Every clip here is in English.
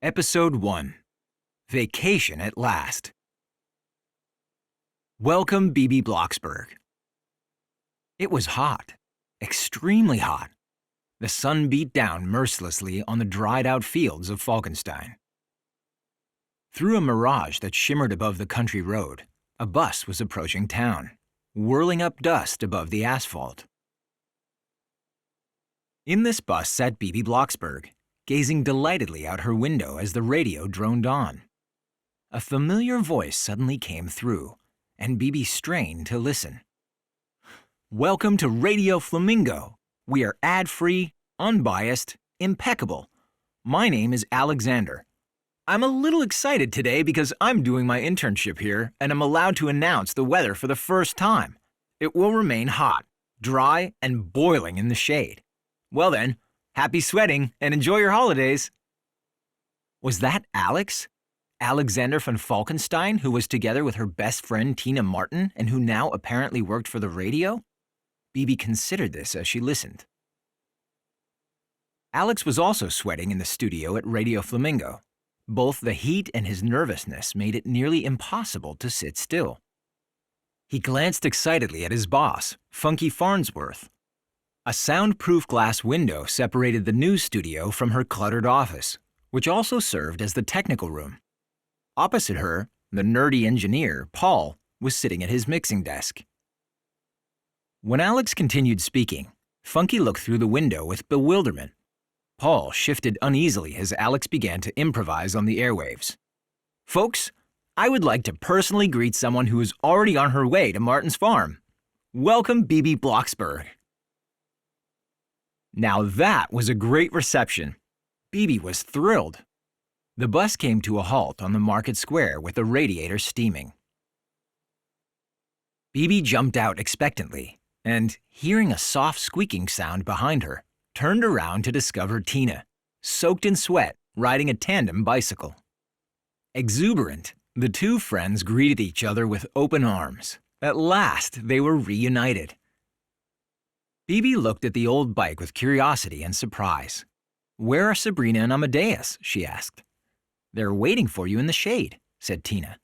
Episode 1. Vacation at Last. Welcome, Bibi Blocksberg. It was hot, extremely hot. The sun beat down mercilessly on the dried-out fields of Falkenstein. Through a mirage that shimmered above the country road, a bus was approaching town, whirling up dust above the asphalt. In this bus sat Bibi Blocksberg, gazing delightedly out her window as the radio droned on. A familiar voice suddenly came through, and Bibi strained to listen. Welcome to Radio Flamingo. We are ad-free, unbiased, impeccable. My name is Alexander. I'm a little excited today because I'm doing my internship here and I'm allowed to announce the weather for the first time. It will remain hot, dry, and boiling in the shade. Well then, happy sweating and enjoy your holidays. Was that Alex? Alexander von Falkenstein, who was together with her best friend Tina Martin and who now apparently worked for the radio? Bibi considered this as she listened. Alex was also sweating in the studio at Radio Flamingo. Both the heat and his nervousness made it nearly impossible to sit still. He glanced excitedly at his boss, Funky Farnsworth. A soundproof glass window separated the news studio from her cluttered office, which also served as the technical room. Opposite her, the nerdy engineer, Paul, was sitting at his mixing desk. When Alex continued speaking, Funky looked through the window with bewilderment. Paul shifted uneasily as Alex began to improvise on the airwaves. Folks, I would like to personally greet someone who is already on her way to Martin's farm. Welcome, Bibi Blocksberg. Now that was a great reception. Bibi was thrilled. The bus came to a halt on the market square with the radiator steaming. Bibi jumped out expectantly and, hearing a soft squeaking sound behind her, turned around to discover Tina, soaked in sweat, riding a tandem bicycle. Exuberant, the two friends greeted each other with open arms. At last, they were reunited. Bibi looked at the old bike with curiosity and surprise. Where are Sabrina and Amadeus? She asked. They're waiting for you in the shade, said Tina.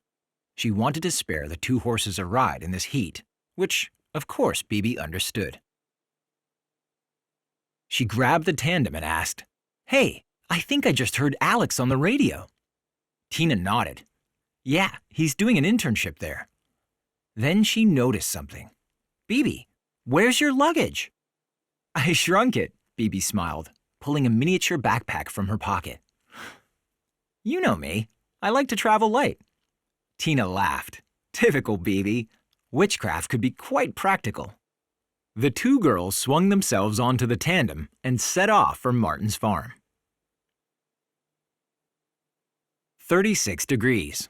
She wanted to spare the two horses a ride in this heat, which, of course, Bibi understood. She grabbed the tandem and asked, Hey, I think I just heard Alex on the radio. Tina nodded. Yeah, he's doing an internship there. Then she noticed something. Bibi, where's your luggage? I shrunk it, Bibi smiled, pulling a miniature backpack from her pocket. You know me. I like to travel light. Tina laughed. Typical Bibi. Witchcraft could be quite practical. The two girls swung themselves onto the tandem and set off for Martin's farm. 36 degrees.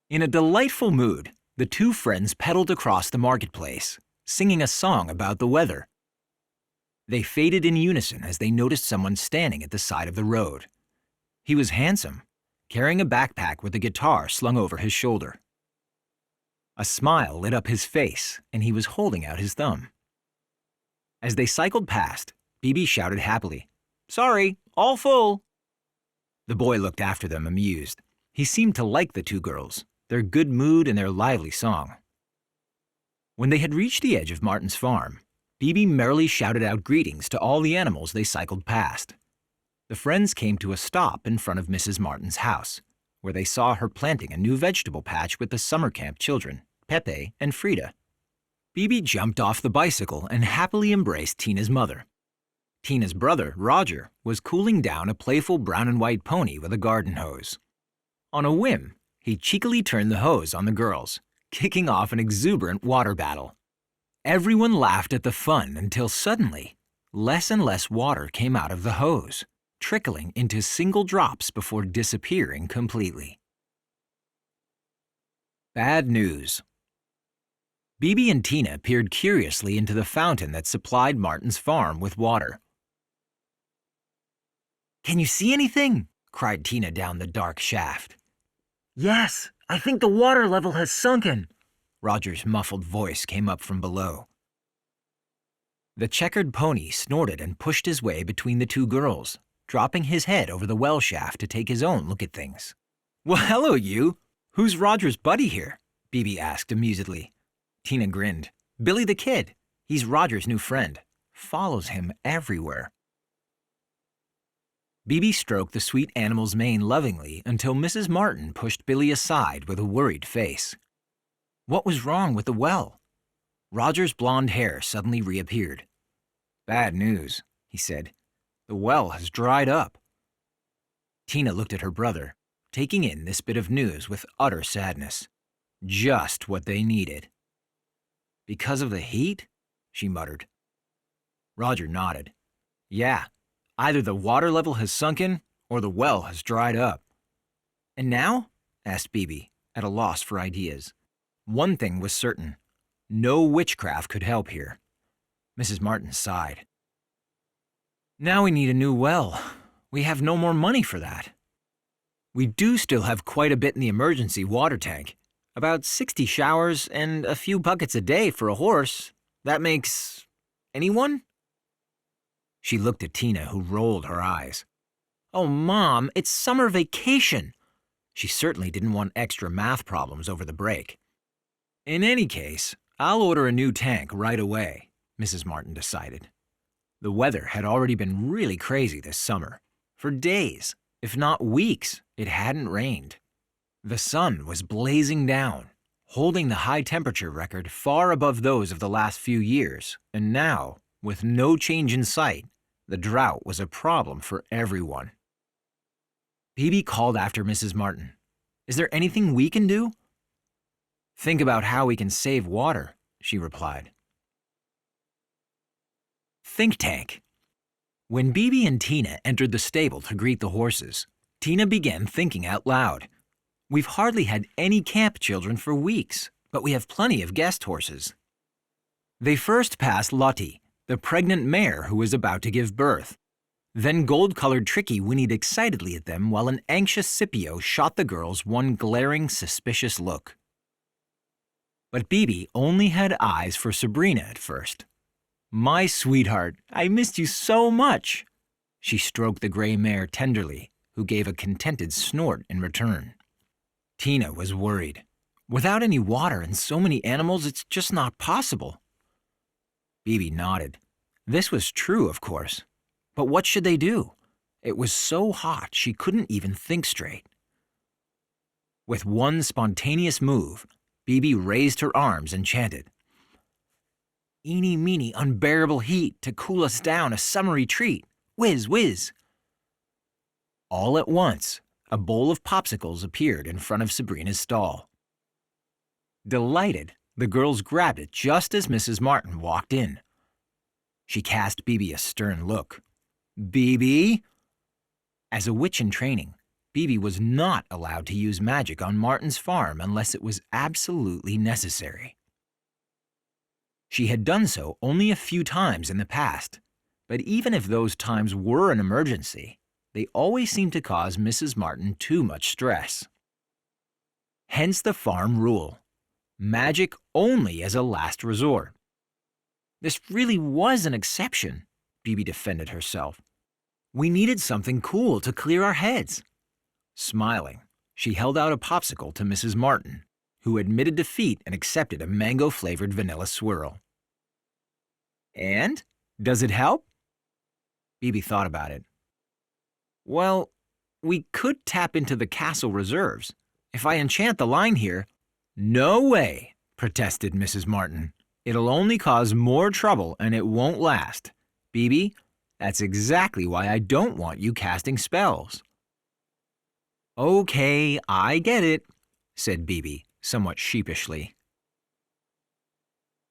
In a delightful mood, the two friends pedaled across the marketplace, singing a song about the weather. They faded in unison as they noticed someone standing at the side of the road. He was handsome, carrying a backpack with a guitar slung over his shoulder. A smile lit up his face, and he was holding out his thumb. As they cycled past, Bibi shouted happily, Sorry, all full. The boy looked after them, amused. He seemed to like the two girls, their good mood and their lively song. When they had reached the edge of Martin's farm, Bibi merrily shouted out greetings to all the animals they cycled past. The friends came to a stop in front of Mrs. Martin's house, where they saw her planting a new vegetable patch with the summer camp children, Pepe and Frida. Bibi jumped off the bicycle and happily embraced Tina's mother. Tina's brother, Roger, was cooling down a playful brown and white pony with a garden hose. On a whim, he cheekily turned the hose on the girls, kicking off an exuberant water battle. Everyone laughed at the fun until suddenly, less and less water came out of the hose, trickling into single drops before disappearing completely. Bad news. Bibi and Tina peered curiously into the fountain that supplied Martin's farm with water. Can you see anything? Cried Tina down the dark shaft. Yes, I think the water level has sunken. Roger's muffled voice came up from below. The checkered pony snorted and pushed his way between the two girls, dropping his head over the well shaft to take his own look at things. "Well, hello, you. Who's Roger's buddy here?" Bibi asked amusedly. Tina grinned. "Billy the Kid. He's Roger's new friend. Follows him everywhere." Bibi stroked the sweet animal's mane lovingly until Mrs. Martin pushed Billy aside with a worried face. What was wrong with the well? Roger's blonde hair suddenly reappeared. "Bad news," he said. "The well has dried up." Tina looked at her brother, taking in this bit of news with utter sadness. Just what they needed. "Because of the heat?" she muttered. Roger nodded. "Yeah, either the water level has sunken or the well has dried up." "And now?" asked Bibi, at a loss for ideas. One thing was certain. No witchcraft could help here. Mrs. Martin sighed. "Now we need a new well. We have no more money for that." "We do still have quite a bit in the emergency water tank. About 60 showers and a few buckets a day for a horse. That makes... anyone?" She looked at Tina, who rolled her eyes. "Oh, Mom, it's summer vacation." She certainly didn't want extra math problems over the break. "In any case, I'll order a new tank right away," Mrs. Martin decided. The weather had already been really crazy this summer. For days, if not weeks, it hadn't rained. The sun was blazing down, holding the high temperature record far above those of the last few years, and now, with no change in sight, the drought was a problem for everyone. Bibi called after Mrs. Martin. "Is there anything we can do?" "Think about how we can save water," she replied. Think tank. When Bibi and Tina entered the stable to greet the horses, Tina began thinking out loud. "We've hardly had any camp children for weeks, but we have plenty of guest horses." They first passed Lottie, the pregnant mare who was about to give birth. Then gold-colored Tricky whinnied excitedly at them while an anxious Scipio shot the girls one glaring, suspicious look. But Bibi only had eyes for Sabrina at first. "My sweetheart, I missed you so much." She stroked the gray mare tenderly, who gave a contented snort in return. Tina was worried. Without any water and so many animals, it's just not possible. Bibi nodded. This was true, of course. But what should they do? It was so hot she couldn't even think straight. With one spontaneous move, Bibi raised her arms and chanted, "Eeny, meeny, unbearable heat, to cool us down a summery treat. Whiz, whiz." All at once, a bowl of popsicles appeared in front of Sabrina's stall. Delighted, the girls grabbed it just as Mrs. Martin walked in. She cast Bibi a stern look. "Bibi?" As a witch in training, Bibi was not allowed to use magic on Martin's farm unless it was absolutely necessary. She had done so only a few times in the past, but even if those times were an emergency, they always seemed to cause Mrs. Martin too much stress. Hence the farm rule: magic only as a last resort. This really was an exception, Bibi defended herself. We needed something cool to clear our heads. Smiling, she held out a popsicle to Mrs. Martin, who admitted defeat and accepted a mango-flavored vanilla swirl. "And? Does it help?" Bibi thought about it. "Well, we could tap into the castle reserves. If I enchant the line here—" "No way," protested Mrs. Martin. "It'll only cause more trouble and it won't last. Bibi, that's exactly why I don't want you casting spells." "Okay, I get it," said Bibi, somewhat sheepishly.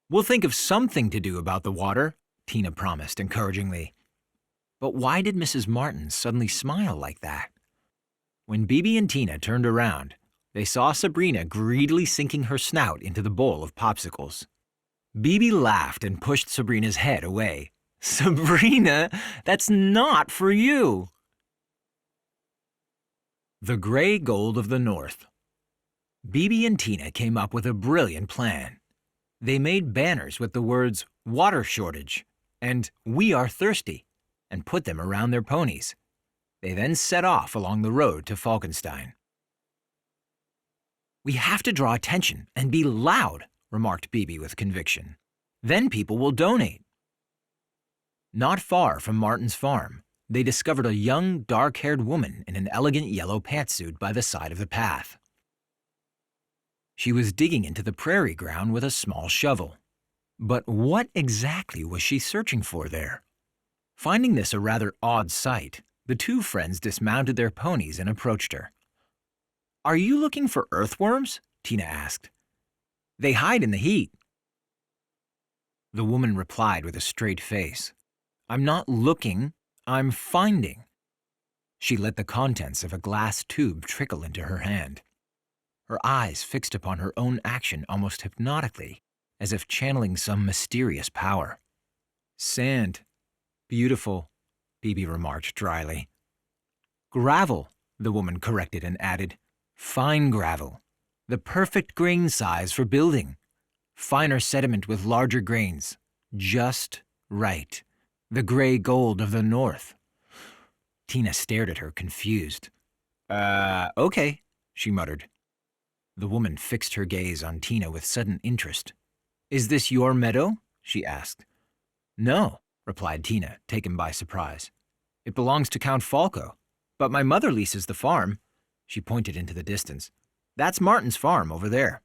"We'll think of something to do about the water," Tina promised encouragingly. But why did Mrs. Martin suddenly smile like that? When Bibi and Tina turned around, they saw Sabrina greedily sinking her snout into the bowl of popsicles. Bibi laughed and pushed Sabrina's head away. "Sabrina, that's not for you." The Gray Gold of the North. Bibi and Tina came up with a brilliant plan. They made banners with the words "water shortage" and "we are thirsty" and put them around their ponies. They then set off along the road to Falkenstein. "We have to draw attention and be loud," remarked Bibi with conviction. "Then people will donate." Not far from Martin's farm, they discovered a young, dark-haired woman in an elegant yellow pantsuit by the side of the path. She was digging into the prairie ground with a small shovel. But what exactly was she searching for there? Finding this a rather odd sight, the two friends dismounted their ponies and approached her. "Are you looking for earthworms?" Tina asked. "They hide in the heat." The woman replied with a straight face. "I'm not looking, I'm finding." She let the contents of a glass tube trickle into her hand. Her eyes fixed upon her own action almost hypnotically, as if channeling some mysterious power. "Sand. Beautiful," Bibi remarked dryly. "Gravel," the woman corrected and added. "Fine gravel. The perfect grain size for building. Finer sediment with larger grains. Just right. The gray gold of the north." Tina stared at her, confused. Okay," she muttered. The woman fixed her gaze on Tina with sudden interest. "Is this your meadow?" she asked. "No," replied Tina, taken by surprise. "It belongs to Count Falco, but my mother leases the farm." She pointed into the distance. "That's Martin's farm over there."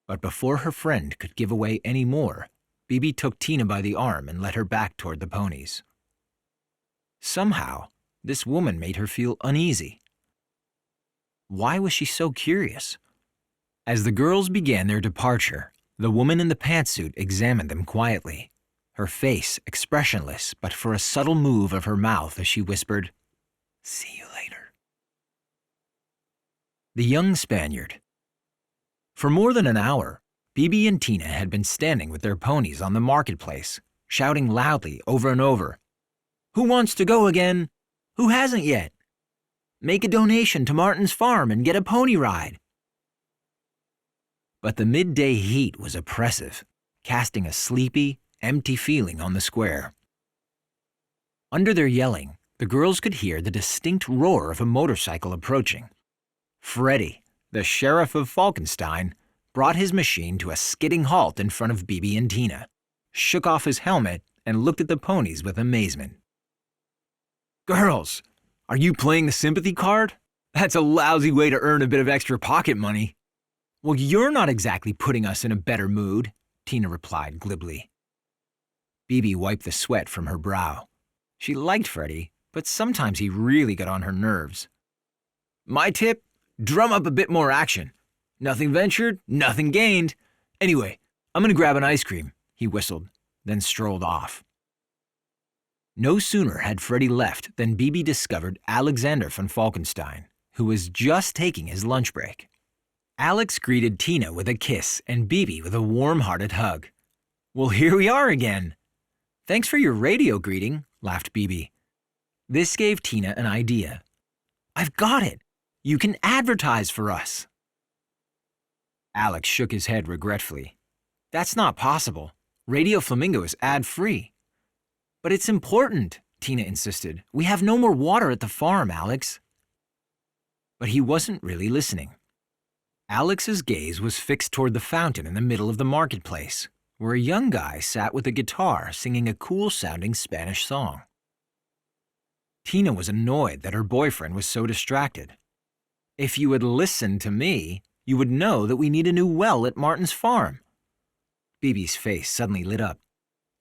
But before her friend could give away any more, Bibi took Tina by the arm and led her back toward the ponies. Somehow, this woman made her feel uneasy. Why was she so curious? As the girls began their departure, the woman in the pantsuit examined them quietly, her face expressionless but for a subtle move of her mouth as she whispered, "See you later." The young Spaniard. For more than an hour, Bibi and Tina had been standing with their ponies on the marketplace, shouting loudly over and over, "Who wants to go again? Who hasn't yet? Make a donation to Martin's farm and get a pony ride." But the midday heat was oppressive, casting a sleepy, empty feeling on the square. Under their yelling, the girls could hear the distinct roar of a motorcycle approaching. Freddie, the sheriff of Falkenstein, brought his machine to a skidding halt in front of Bibi and Tina, shook off his helmet, and looked at the ponies with amazement. "Girls, are you playing the sympathy card? That's a lousy way to earn a bit of extra pocket money." "Well, you're not exactly putting us in a better mood," Tina replied glibly. Bibi wiped the sweat from her brow. She liked Freddie, but sometimes he really got on her nerves. "My tip? Drum up a bit more action. Nothing ventured, nothing gained. Anyway, I'm gonna grab an ice cream," he whistled, then strolled off. No sooner had Freddie left than Bibi discovered Alexander von Falkenstein, who was just taking his lunch break. Alex greeted Tina with a kiss and Bibi with a warm-hearted hug. "Well, here we are again." "Thanks for your radio greeting," laughed Bibi. This gave Tina an idea. "I've got it. You can advertise for us." Alex shook his head regretfully. "That's not possible. Radio Flamingo is ad-free." "But it's important," Tina insisted. "We have no more water at the farm, Alex." But he wasn't really listening. Alex's gaze was fixed toward the fountain in the middle of the marketplace, where a young guy sat with a guitar singing a cool-sounding Spanish song. Tina was annoyed that her boyfriend was so distracted. "If you had listened to me, you would know that we need a new well at Martin's farm." Bibi's face suddenly lit up.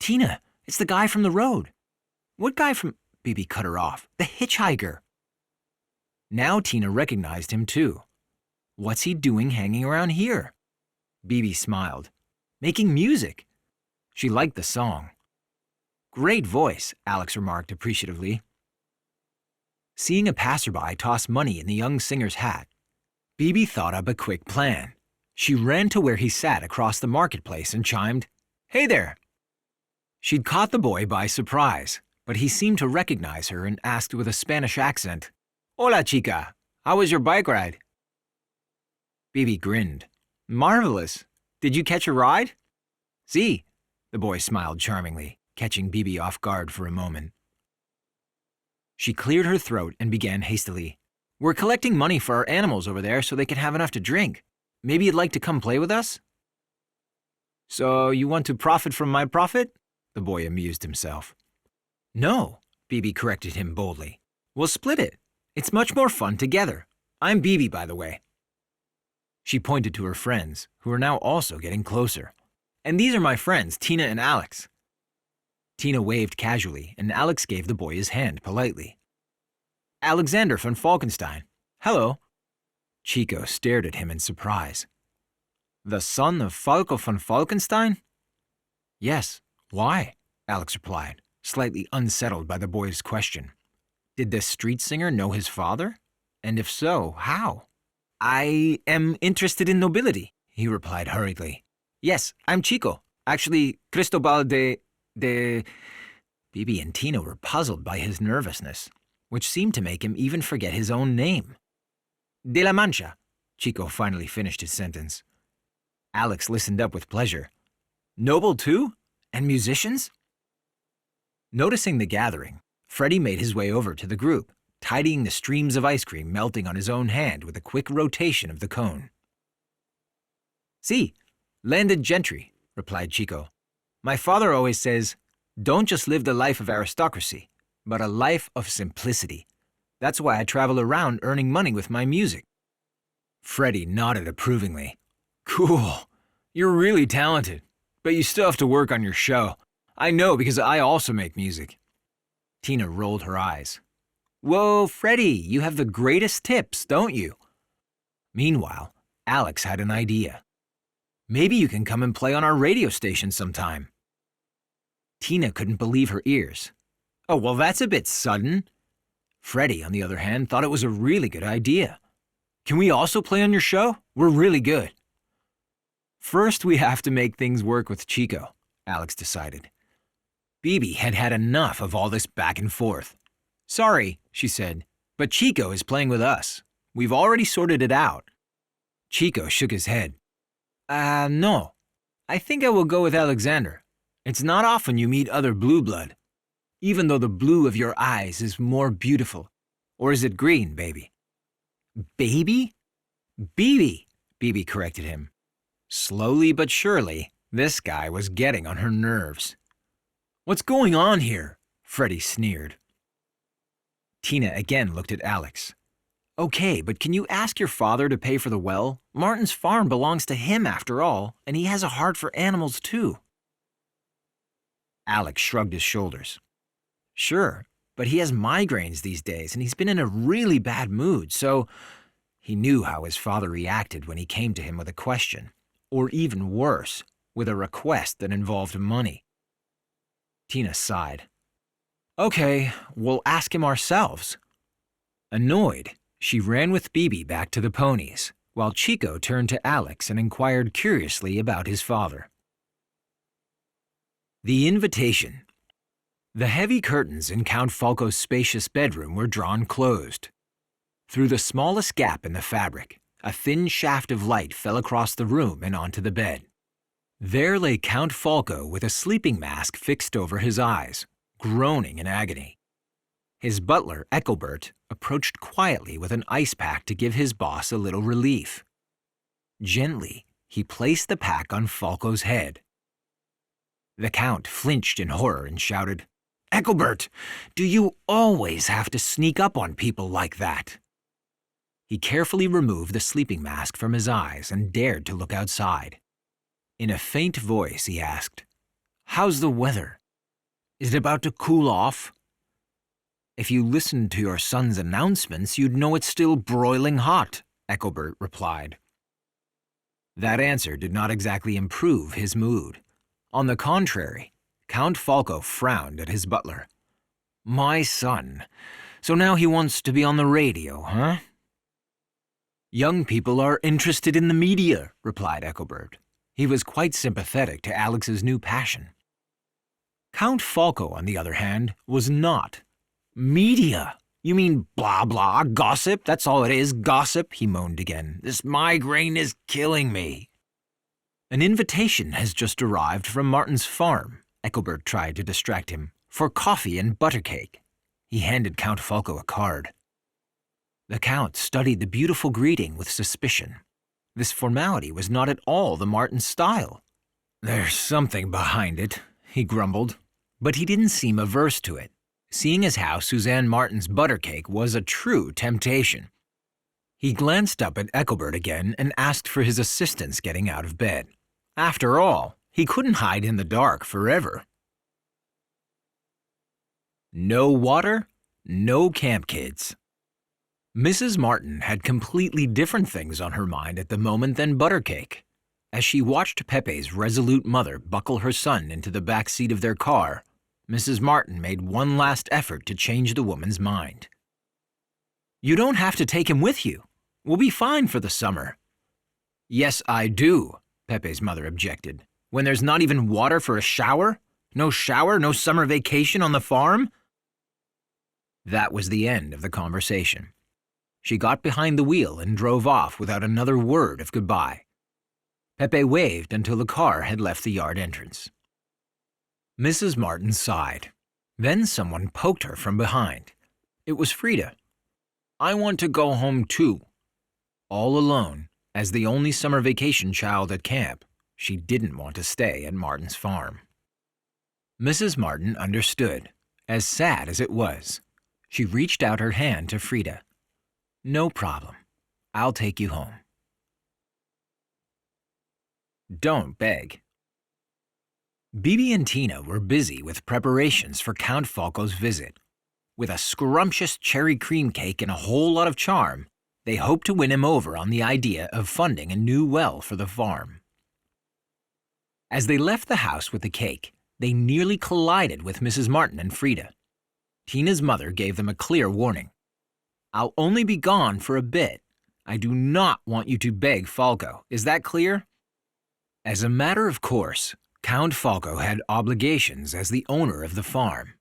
"Tina, it's the guy from the road." "What guy from—" Bibi cut her off. "The hitchhiker." Now Tina recognized him too. What's he doing hanging around here? Bibi smiled. "Making music." She liked the song. "Great voice," Alex remarked appreciatively. Seeing a passerby toss money in the young singer's hat, Bibi thought up a quick plan. She ran to where he sat across the marketplace and chimed, "Hey there." She'd caught the boy by surprise, but he seemed to recognize her and asked with a Spanish accent, "Hola, chica. How was your bike ride?" Bibi grinned. "Marvelous. Did you catch a ride?" "Sí," the boy smiled charmingly, catching Bibi off guard for a moment. She cleared her throat and began hastily. We're collecting money for our animals over there so they can have enough to drink. Maybe you'd like to come play with us? So you want to profit from my profit? The boy amused himself. No, Bibi corrected him boldly. We'll split it. It's much more fun together. I'm Bibi, by the way. She pointed to her friends, who were now also getting closer. And these are my friends, Tina and Alex. Tina waved casually, and Alex gave the boy his hand politely. Alexander von Falkenstein. Hello. Chico stared at him in surprise. The son of Falco von Falkenstein? Yes. Why? Alex replied, slightly unsettled by the boy's question. Did the street singer know his father? And if so, how? I am interested in nobility, he replied hurriedly. Yes, I'm Chico. Actually, Cristobal de... Bibi and Tina were puzzled by his nervousness, which seemed to make him even forget his own name. De la Mancha, Chico finally finished his sentence. Alex listened up with pleasure. Noble too? And musicians? Noticing the gathering, Freddie made his way over to the group, tidying the streams of ice cream melting on his own hand with a quick rotation of the cone. Si, landed gentry, replied Chico. My father always says, don't just live the life of aristocracy, but a life of simplicity. That's why I travel around earning money with my music. Freddie nodded approvingly. Cool. You're really talented, but you still have to work on your show. I know because I also make music. Tina rolled her eyes. Whoa, Freddie, you have the greatest tips, don't you? Meanwhile, Alex had an idea. Maybe you can come and play on our radio station sometime. Tina couldn't believe her ears. Oh, well, that's a bit sudden. Freddie, on the other hand, thought it was a really good idea. Can we also play on your show? We're really good. First, we have to make things work with Chico, Alex decided. Bibi had had enough of all this back and forth. Sorry, she said, but Chico is playing with us. We've already sorted it out. Chico shook his head. No. I think I will go with Alexander. It's not often you meet other blue blood. Even though the blue of your eyes is more beautiful. Or is it green, baby? Baby? Bibi, Bibi corrected him. Slowly but surely, this guy was getting on her nerves. What's going on here? Freddie sneered. Tina again looked at Alex. Okay, but can you ask your father to pay for the well? Martin's farm belongs to him after all, and he has a heart for animals too. Alex shrugged his shoulders. Sure, but he has migraines these days, and he's been in a really bad mood, so he knew how his father reacted when he came to him with a question, or even worse, with a request that involved money. Tina sighed. Okay, we'll ask him ourselves. Annoyed, she ran with Bibi back to the ponies, while Chico turned to Alex and inquired curiously about his father. The invitation. The heavy curtains in Count Falco's spacious bedroom were drawn closed. Through the smallest gap in the fabric, a thin shaft of light fell across the room and onto the bed. There lay Count Falco with a sleeping mask fixed over his eyes, groaning in agony. His butler, Ethelbert, approached quietly with an ice pack to give his boss a little relief. Gently, he placed the pack on Falco's head. The Count flinched in horror and shouted, Ethelbert, do you always have to sneak up on people like that? He carefully removed the sleeping mask from his eyes and dared to look outside. In a faint voice, he asked, How's the weather? Is it about to cool off? If you listened to your son's announcements, you'd know it's still broiling hot, Ethelbert replied. That answer did not exactly improve his mood. On the contrary, Count Falco frowned at his butler. My son. So now he wants to be on the radio, huh? Young people are interested in the media, replied Ethelbert. He was quite sympathetic to Alex's new passion. Count Falco, on the other hand, was not. Media? You mean blah blah, gossip? That's all it is, gossip, he moaned again. This migraine is killing me. An invitation has just arrived from Martin's farm, Ethelbert tried to distract him, for coffee and butter cake. He handed Count Falco a card. The Count studied the beautiful greeting with suspicion. This formality was not at all the Martin style. "There's something behind it," he grumbled, but he didn't seem averse to it, seeing as how Suzanne Martin's buttercake was a true temptation. He glanced up at Ethelbert again and asked for his assistance getting out of bed. After all, he couldn't hide in the dark forever. No water, no camp kids. Mrs. Martin had completely different things on her mind at the moment than buttercake. As she watched Pepe's resolute mother buckle her son into the back seat of their car, Mrs. Martin made one last effort to change the woman's mind. "You don't have to take him with you. We'll be fine for the summer." "Yes, I do," Pepe's mother objected. "When there's not even water for a shower? No shower, no summer vacation on the farm?" That was the end of the conversation. She got behind the wheel and drove off without another word of goodbye. Pepe waved until the car had left the yard entrance. Mrs. Martin sighed. Then someone poked her from behind. It was Frida. "I want to go home too." All alone, as the only summer vacation child at camp, she didn't want to stay at Martin's farm. Mrs. Martin understood, as sad as it was. She reached out her hand to Frida. "No problem. I'll take you home." Don't beg. Bibi and Tina were busy with preparations for Count Falco's visit. With a scrumptious cherry cream cake and a whole lot of charm, they hoped to win him over on the idea of funding a new well for the farm. As they left the house with the cake, they nearly collided with Mrs. Martin and Frida. Tina's mother gave them a clear warning. "I'll only be gone for a bit. I do not want you to beg Falco. Is that clear?" As a matter of course, Count Falco had obligations as the owner of the farm.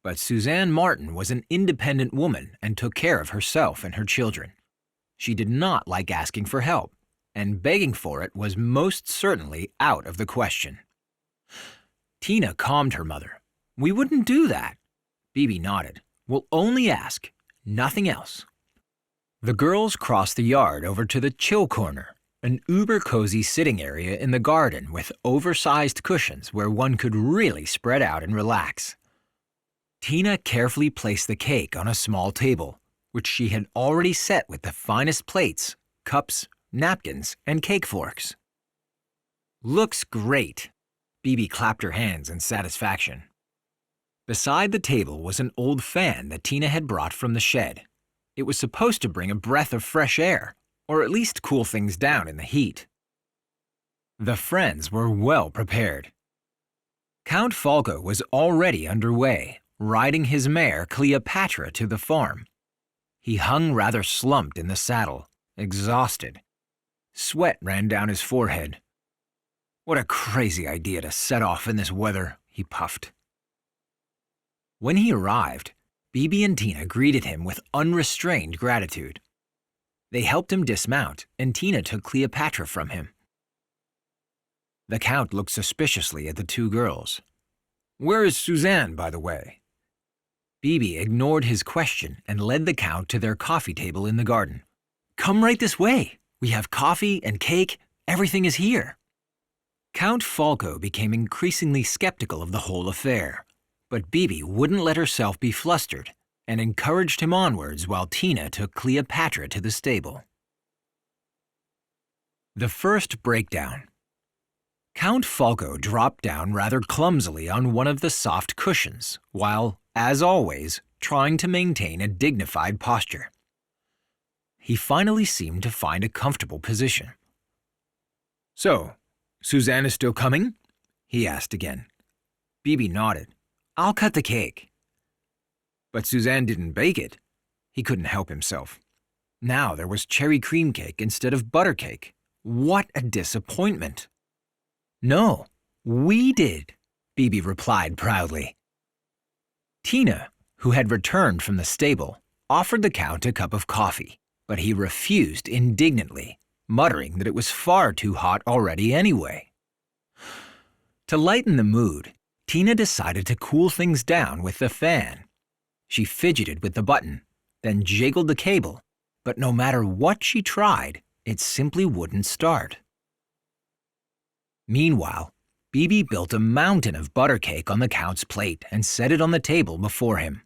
But Suzanne Martin was an independent woman and took care of herself and her children. She did not like asking for help, and begging for it was most certainly out of the question. Tina calmed her mother. "We wouldn't do that." Bibi nodded. "We'll only ask. Nothing else." The girls crossed the yard over to the chill corner, an uber-cozy sitting area in the garden with oversized cushions where one could really spread out and relax. Tina carefully placed the cake on a small table, which she had already set with the finest plates, cups, napkins, and cake forks. "Looks great." Bibi clapped her hands in satisfaction. Beside the table was an old fan that Tina had brought from the shed. It was supposed to bring a breath of fresh air, or at least cool things down in the heat. The friends were well prepared. Count Falco was already underway, riding his mare Cleopatra to the farm. He hung rather slumped in the saddle, exhausted. Sweat ran down his forehead. "What a crazy idea to set off in this weather," he puffed. When he arrived, Bibi and Tina greeted him with unrestrained gratitude. They helped him dismount, and Tina took Cleopatra from him. The Count looked suspiciously at the two girls. "Where is Suzanne, by the way?" Bibi ignored his question and led the Count to their coffee table in the garden. "Come right this way. We have coffee and cake. Everything is here." Count Falco became increasingly skeptical of the whole affair, but Bibi wouldn't let herself be flustered and encouraged him onwards while Tina took Cleopatra to the stable. The first breakdown. Count Falco dropped down rather clumsily on one of the soft cushions while, as always, trying to maintain a dignified posture. He finally seemed to find a comfortable position. "So, Suzanne is still coming?" he asked again. Bibi nodded. "I'll cut the cake." But Suzanne didn't bake it. He couldn't help himself. Now there was cherry cream cake instead of butter cake. What a disappointment. "No, we did," Bibi replied proudly. Tina, who had returned from the stable, offered the Count a cup of coffee, but he refused indignantly, muttering that it was far too hot already anyway. To lighten the mood, Tina decided to cool things down with the fan. She fidgeted with the button, then jiggled the cable, but no matter what she tried, it simply wouldn't start. Meanwhile, Bibi built a mountain of butter cake on the Count's plate and set it on the table before him.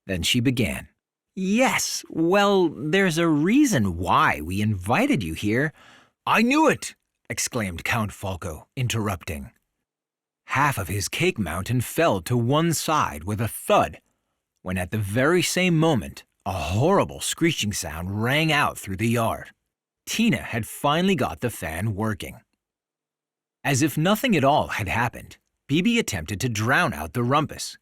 Then she began. "Yes, well, there's a reason why we invited you here." "I knew it!" exclaimed Count Falco, interrupting. Half of his cake mountain fell to one side with a thud, when at the very same moment, a horrible screeching sound rang out through the yard. Tina had finally got the fan working. As if nothing at all had happened, Bibi attempted to drown out the rumpus.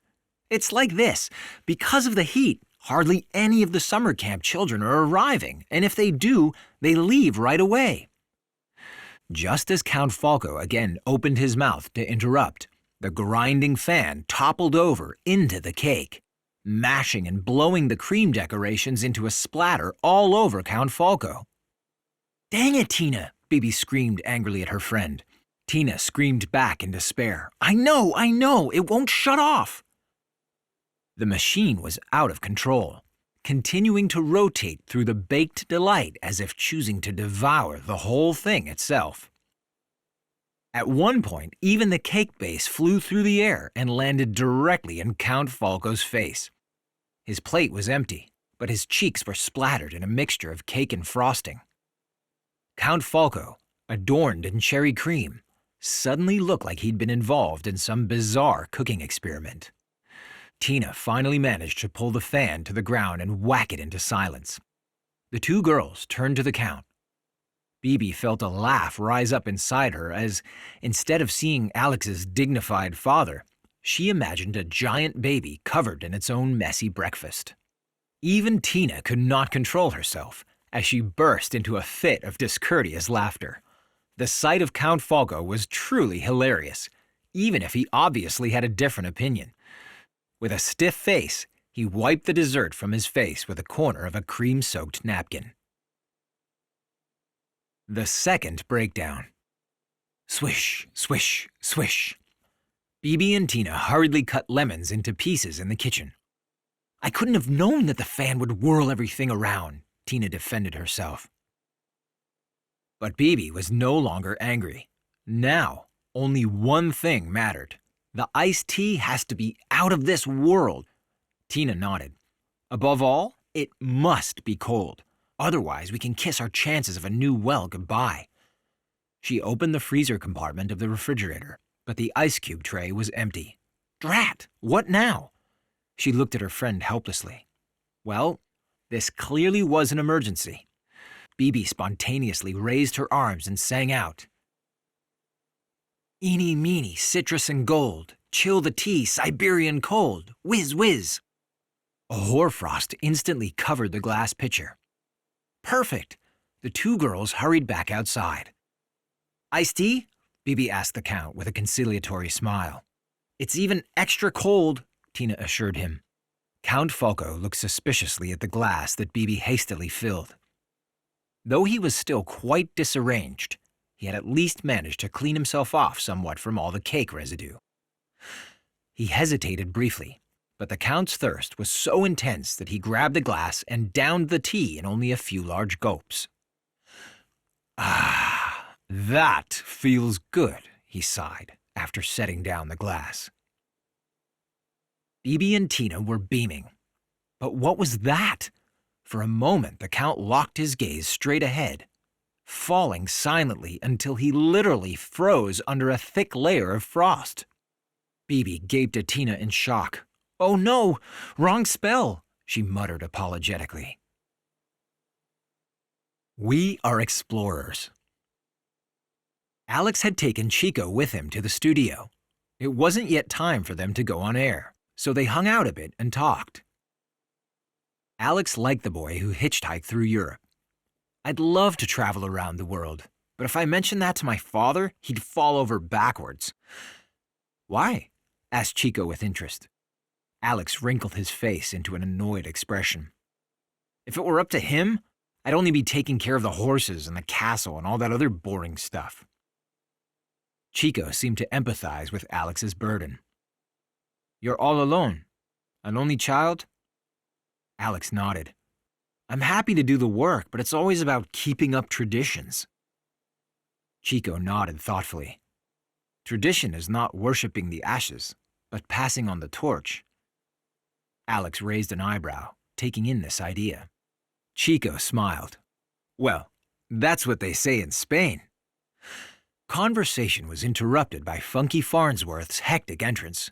"It's like this. Because of the heat, hardly any of the summer camp children are arriving, and if they do, they leave right away." Just as Count Falco again opened his mouth to interrupt, the grinding fan toppled over into the cake, mashing and blowing the cream decorations into a splatter all over Count Falco. "Dang it, Tina!" Bibi screamed angrily at her friend. Tina screamed back in despair. I know, it won't shut off." The machine was out of control, continuing to rotate through the baked delight as if choosing to devour the whole thing itself. At one point, even the cake base flew through the air and landed directly in Count Falco's face. His plate was empty, but his cheeks were splattered in a mixture of cake and frosting. Count Falco, adorned in cherry cream, suddenly looked like he'd been involved in some bizarre cooking experiment. Tina finally managed to pull the fan to the ground and whack it into silence. The two girls turned to the Count. Bibi felt a laugh rise up inside her as, instead of seeing Alex's dignified father, she imagined a giant baby covered in its own messy breakfast. Even Tina could not control herself as she burst into a fit of discourteous laughter. The sight of Count Falco was truly hilarious, even if he obviously had a different opinion. With a stiff face, he wiped the dessert from his face with a corner of a cream-soaked napkin. The second breakdown. Swish, swish, swish. Bibi and Tina hurriedly cut lemons into pieces in the kitchen. "I couldn't have known that the fan would whirl everything around," Tina defended herself. But Bibi was no longer angry. Now, only one thing mattered. The iced tea has to be out of this world. Tina nodded. Above all, it must be cold. Otherwise, we can kiss our chances of a new well goodbye. She opened the freezer compartment of the refrigerator, but the ice cube tray was empty. Drat! What now? She looked at her friend helplessly. Well, this clearly was an emergency. Bibi spontaneously raised her arms and sang out. "Eeny, meeny, citrus and gold, chill the tea, Siberian cold, whiz, whiz." A hoarfrost instantly covered the glass pitcher. Perfect! The two girls hurried back outside. "Iced tea?" Bibi asked the Count with a conciliatory smile. "It's even extra cold," Tina assured him. Count Falco looked suspiciously at the glass that Bibi hastily filled. Though he was still quite disarranged, he had at least managed to clean himself off somewhat from all the cake residue. He hesitated briefly, but the Count's thirst was so intense that he grabbed the glass and downed the tea in only a few large gulps. "Ah, that feels good," he sighed after setting down the glass. Bibi and Tina were beaming. But what was that? For a moment, the Count locked his gaze straight ahead, falling silently until he literally froze under a thick layer of frost. Bibi gaped at Tina in shock. "Oh no, wrong spell," she muttered apologetically. We are explorers. Alex had taken Chico with him to the studio. It wasn't yet time for them to go on air, so they hung out a bit and talked. Alex liked the boy who hitchhiked through Europe. "I'd love to travel around the world, but if I mentioned that to my father, he'd fall over backwards." "Why?" asked Chico with interest. Alex wrinkled his face into an annoyed expression. "If it were up to him, I'd only be taking care of the horses and the castle and all that other boring stuff." Chico seemed to empathize with Alex's burden. "You're all alone. An only child? Alex nodded. I'm happy to do the work, but it's always about keeping up traditions. Chico nodded thoughtfully. Tradition is not worshipping the ashes, but passing on the torch. Alex raised an eyebrow, taking in this idea. Chico smiled. Well, that's what they say in Spain. Conversation was interrupted by Funky Farnsworth's hectic entrance.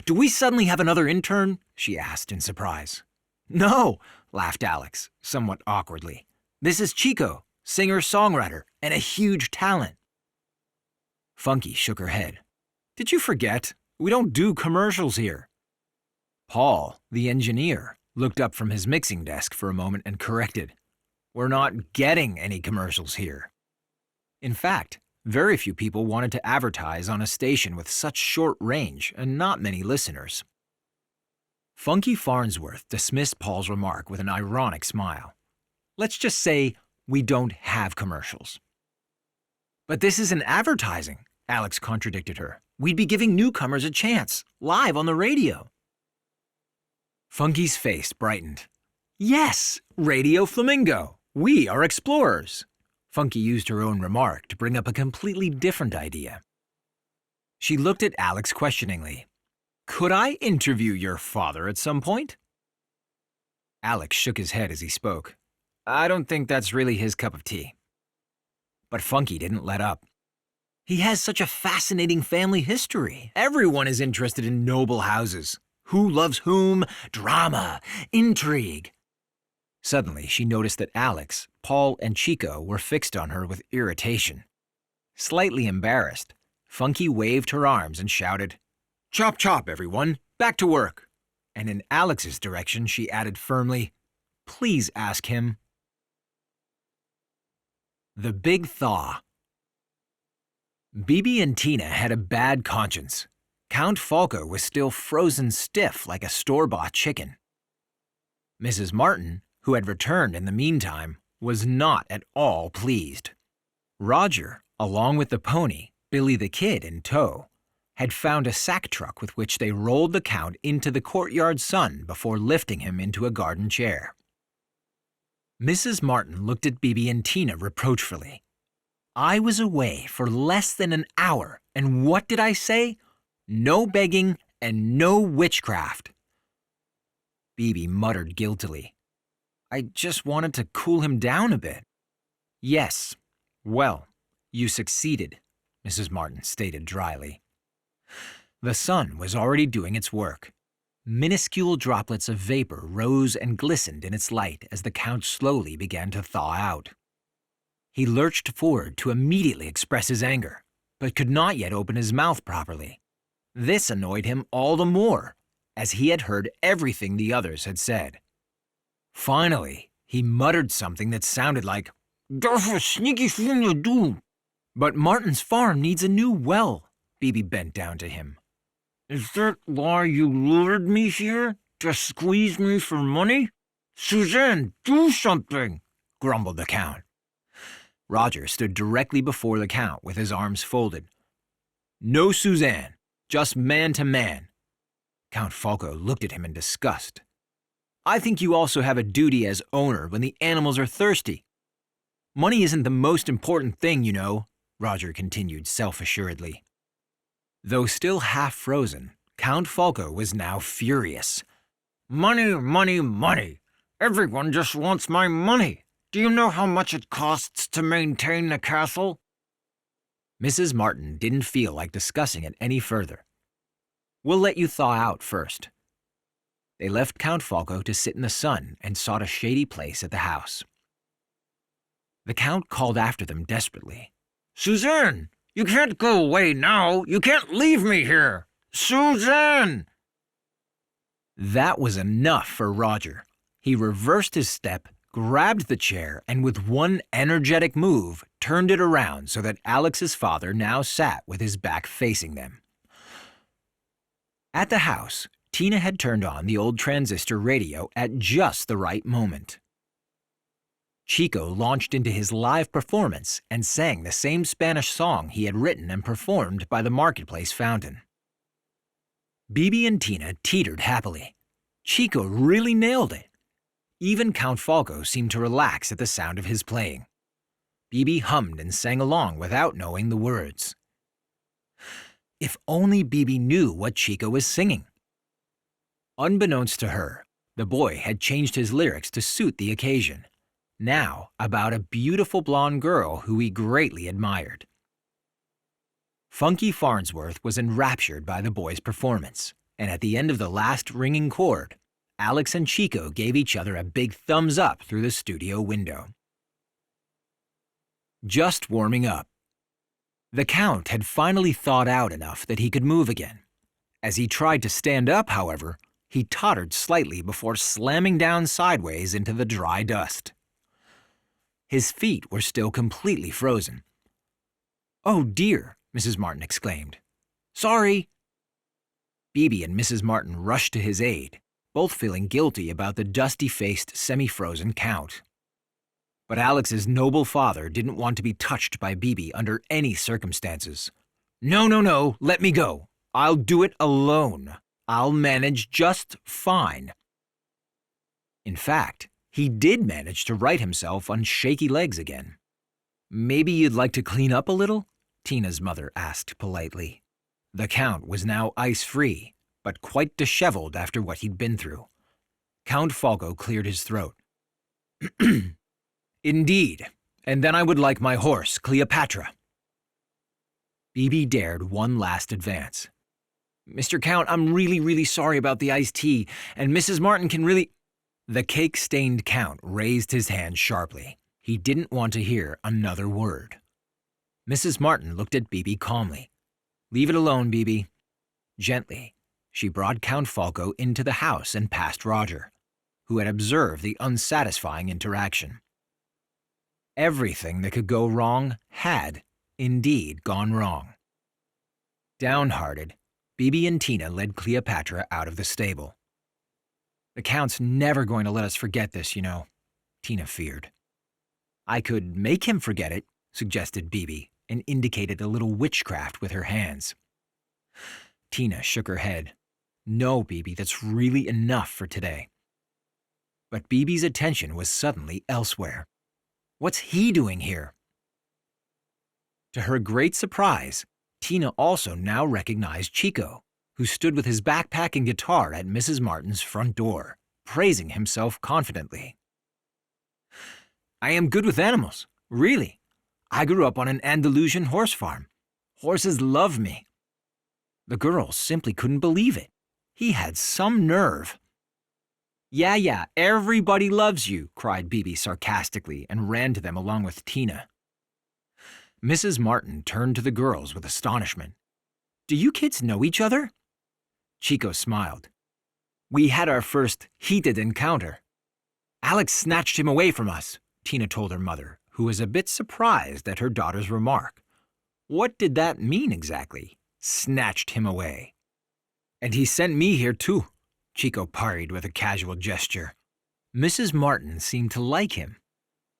Do we suddenly have another intern? She asked in surprise. No, laughed Alex, somewhat awkwardly. This is Chico, singer-songwriter, and a huge talent. Funky shook her head. Did you forget? We don't do commercials here. Paul, the engineer, looked up from his mixing desk for a moment and corrected. We're not getting any commercials here. In fact, very few people wanted to advertise on a station with such short range and not many listeners. Funky Farnsworth dismissed Paul's remark with an ironic smile. Let's just say we don't have commercials. But this isn't advertising, Alex contradicted her. We'd be giving newcomers a chance, live on the radio. Funky's face brightened. Yes, Radio Flamingo. We are explorers. Funky used her own remark to bring up a completely different idea. She looked at Alex questioningly. Could I interview your father at some point? Alex shook his head as he spoke. I don't think that's really his cup of tea. But Funky didn't let up. He has such a fascinating family history. Everyone is interested in noble houses. Who loves whom? Drama, intrigue. Suddenly, she noticed that Alex, Paul, and Chico were fixed on her with irritation. Slightly embarrassed, Funky waved her arms and shouted, Chop chop, everyone! Back to work! And in Alex's direction, she added firmly, Please ask him. The Big Thaw. Bibi and Tina had a bad conscience. Count Falco was still frozen stiff like a store-bought chicken. Mrs. Martin, who had returned in the meantime, was not at all pleased. Roger, along with the pony, Billy the Kid in tow, had found a sack truck with which they rolled the Count into the courtyard sun before lifting him into a garden chair. Mrs. Martin looked at Bibi and Tina reproachfully. I was away for less than an hour, and what did I say? No begging and no witchcraft. Bibi muttered guiltily. I just wanted to cool him down a bit. Yes, well, you succeeded, Mrs. Martin stated dryly. The sun was already doing its work. Minuscule droplets of vapor rose and glistened in its light as the Count slowly began to thaw out. He lurched forward to immediately express his anger, but could not yet open his mouth properly. This annoyed him all the more, as he had heard everything the others had said. Finally, he muttered something that sounded like, "That's a sneaky thing to do." But Martin's farm needs a new well. Bibi bent down to him. Is that why you lured me here? To squeeze me for money? Suzanne, do something, grumbled the Count. Roger stood directly before the Count with his arms folded. No Suzanne, just man to man. Count Falco looked at him in disgust. I think you also have a duty as owner when the animals are thirsty. Money isn't the most important thing, you know, Roger continued self-assuredly. Though still half frozen, Count Falco was now furious. Money, money, money. Everyone just wants my money. Do you know how much it costs to maintain the castle? Mrs. Martin didn't feel like discussing it any further. We'll let you thaw out first. They left Count Falco to sit in the sun and sought a shady place at the house. The Count called after them desperately. Suzanne, you can't go away now. You can't leave me here. Suzanne! That was enough for Roger. He reversed his step, grabbed the chair, and with one energetic move, turned it around so that Alex's father now sat with his back facing them. At the house, Tina had turned on the old transistor radio at just the right moment. Chico launched into his live performance and sang the same Spanish song he had written and performed by the marketplace fountain. Bibi and Tina teetered happily. Chico really nailed it. Even Count Falco seemed to relax at the sound of his playing. Bibi hummed and sang along without knowing the words. If only Bibi knew what Chico was singing. Unbeknownst to her, the boy had changed his lyrics to suit the occasion, now about a beautiful blonde girl who he greatly admired. Funky Farnsworth was enraptured by the boy's performance, and at the end of the last ringing chord, Alex and Chico gave each other a big thumbs up through the studio window. Just warming up. The Count had finally thawed out enough that he could move again. As he tried to stand up, however, he tottered slightly before slamming down sideways into the dry dust. His feet were still completely frozen. "Oh dear," Mrs. Martin exclaimed. "Sorry." Bibi and Mrs. Martin rushed to his aid, both feeling guilty about the dusty-faced, semi-frozen Count. But Alex's noble father didn't want to be touched by Bibi under any circumstances. "No, no, no, let me go. I'll do it alone. I'll manage just fine." In fact, he did manage to right himself on shaky legs again. "Maybe you'd like to clean up a little?" Tina's mother asked politely. The Count was now ice-free, but quite disheveled after what he'd been through. Count Falco cleared his throat. "Indeed, and then I would like my horse, Cleopatra." Bibi dared one last advance. "Mr. Count, I'm really sorry about the iced tea, and Mrs. Martin can really—" The cake-stained Count raised his hand sharply. He didn't want to hear another word. Mrs. Martin looked at Bibi calmly. "Leave it alone, Bibi." Gently, she brought Count Falco into the house and past Roger, who had observed the unsatisfying interaction. Everything that could go wrong had, indeed, gone wrong. Downhearted, Bibi and Tina led Cleopatra out of the stable. "The Count's never going to let us forget this, you know," Tina feared. "I could make him forget it," suggested Bibi, and indicated a little witchcraft with her hands. Tina shook her head. "No, Bibi, that's really enough for today." But Bibi's attention was suddenly elsewhere. "What's he doing here?" To her great surprise, Tina also now recognized Chico, who stood with his backpack and guitar at Mrs. Martin's front door, praising himself confidently. "I am good with animals, really. I grew up on an Andalusian horse farm. Horses love me." The girls simply couldn't believe it. He had some nerve. Yeah, everybody loves you," cried Bibi sarcastically and ran to them along with Tina. Mrs. Martin turned to the girls with astonishment. "Do you kids know each other?" Chico smiled. "We had our first heated encounter. Alex snatched him away from us," Tina told her mother, who was a bit surprised at her daughter's remark. What did that mean exactly? Snatched him away. "And he sent me here too," Chico parried with a casual gesture. Mrs. Martin seemed to like him.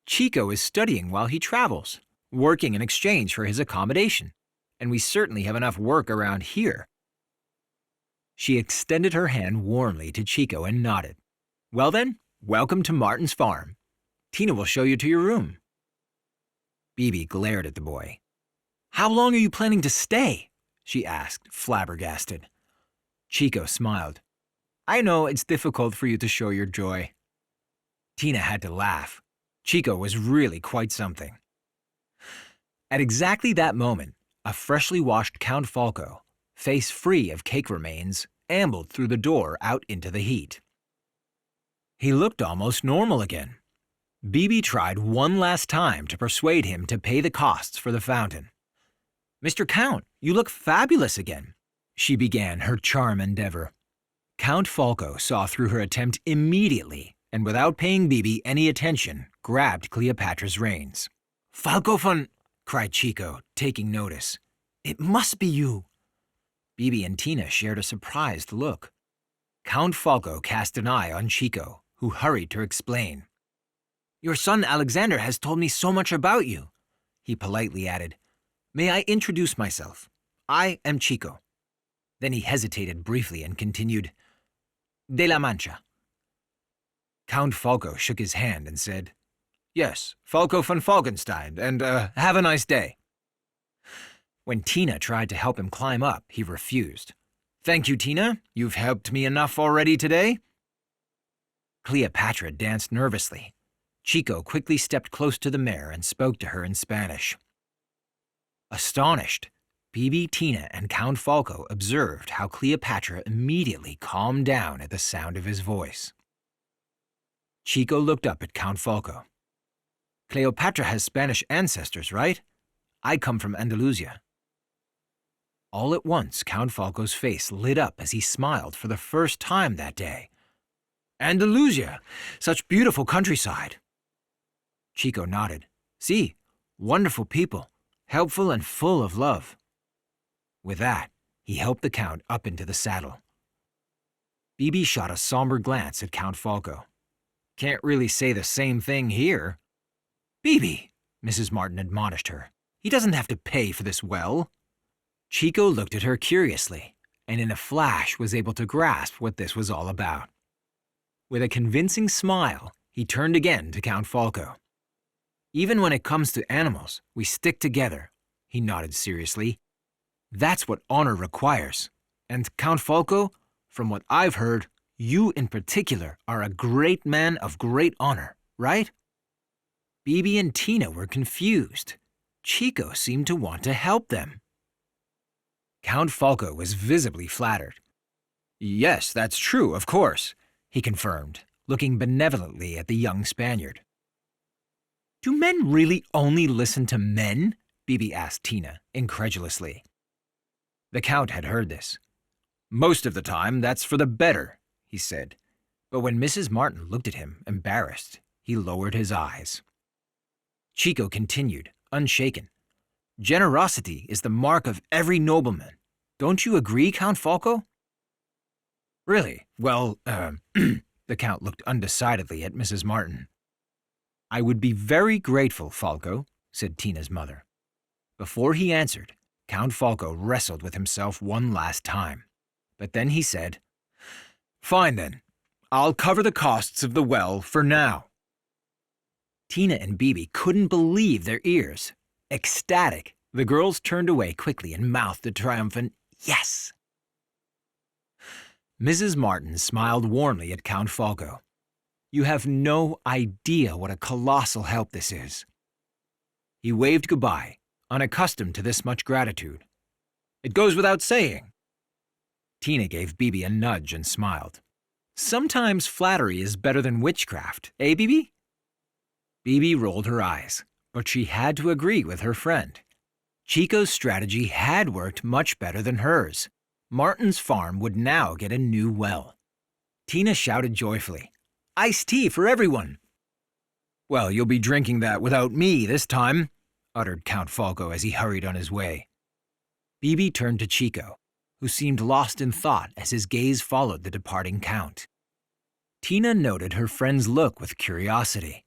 "Chico is studying while he travels, working in exchange for his accommodation, and we certainly have enough work around here." She extended her hand warmly to Chico and nodded. "Well then, welcome to Martin's farm. Tina will show you to your room." Bibi glared at the boy. "How long are you planning to stay?" she asked, flabbergasted. Chico smiled. "I know it's difficult for you to show your joy." Tina had to laugh. Chico was really quite something. At exactly that moment, a freshly washed Count Falco, face free of cake remains, ambled through the door out into the heat. He looked almost normal again. Bibi tried one last time to persuade him to pay the costs for the fountain. "Mr. Count, you look fabulous again," she began her charm endeavor. Count Falco saw through her attempt immediately and without paying Bibi any attention, grabbed Cleopatra's reins. "Falco von," cried Chico, taking notice. "It must be you." Bibi and Tina shared a surprised look. Count Falco cast an eye on Chico, who hurried to explain. "Your son Alexander has told me so much about you," he politely added. "May I introduce myself? I am Chico." Then he hesitated briefly and continued, de la Mancha. Count Falco shook his hand and said, Yes, Falco von Falkenstein, and have a nice day. When Tina tried to help him climb up, he refused. Thank you, Tina. You've helped me enough already today. Cleopatra danced nervously. Chico quickly stepped close to the mare and spoke to her in Spanish. Astonished, Bibi, Tina, and Count Falco observed how Cleopatra immediately calmed down at the sound of his voice. Chico looked up at Count Falco. Cleopatra has Spanish ancestors, right? I come from Andalusia. All at once, Count Falco's face lit up as he smiled for the first time that day. Andalusia, such beautiful countryside. Chico nodded. See, wonderful people, helpful and full of love. With that, he helped the Count up into the saddle. Bibi shot a somber glance at Count Falco. Can't really say the same thing here. Bibi, Mrs. Martin admonished her. He doesn't have to pay for this well. Chico looked at her curiously, and in a flash was able to grasp what this was all about. With a convincing smile, he turned again to Count Falco. Even when it comes to animals, we stick together, he nodded seriously. That's what honor requires. And Count Falco, from what I've heard, you in particular are a great man of great honor, right? Bibi and Tina were confused. Chico seemed to want to help them. Count Falco was visibly flattered. Yes, that's true, of course, he confirmed, looking benevolently at the young Spaniard. Do men really only listen to men? Bibi asked Tina, incredulously. The Count had heard this. Most of the time, that's for the better, he said. But when Mrs. Martin looked at him, embarrassed, he lowered his eyes. Chico continued, unshaken. Generosity is the mark of every nobleman. Don't you agree, Count Falco? Really? Well, the Count looked undecidedly at Mrs. Martin. I would be very grateful, Falco, said Tina's mother. Before he answered, Count Falco wrestled with himself one last time. But then he said, Fine then. I'll cover the costs of the well for now. Tina and Bibi couldn't believe their ears. Ecstatic, the girls turned away quickly and mouthed a triumphant, Yes! Mrs. Martin smiled warmly at Count Falco. You have no idea what a colossal help this is. He waved goodbye, unaccustomed to this much gratitude. It goes without saying. Tina gave Bibi a nudge and smiled. Sometimes flattery is better than witchcraft, eh, Bibi? Bibi rolled her eyes, but she had to agree with her friend. Chico's strategy had worked much better than hers. Martin's farm would now get a new well. Tina shouted joyfully, Iced tea for everyone! Well, you'll be drinking that without me this time, uttered Count Falco as he hurried on his way. Bibi turned to Chico, who seemed lost in thought as his gaze followed the departing Count. Tina noted her friend's look with curiosity.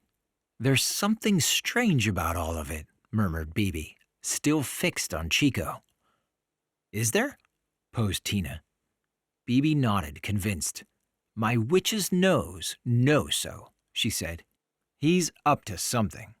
There's something strange about all of it, murmured Bibi, still fixed on Chico. Is there? Posed Tina. Bibi nodded, convinced. My witch's nose knows so, she said. He's up to something.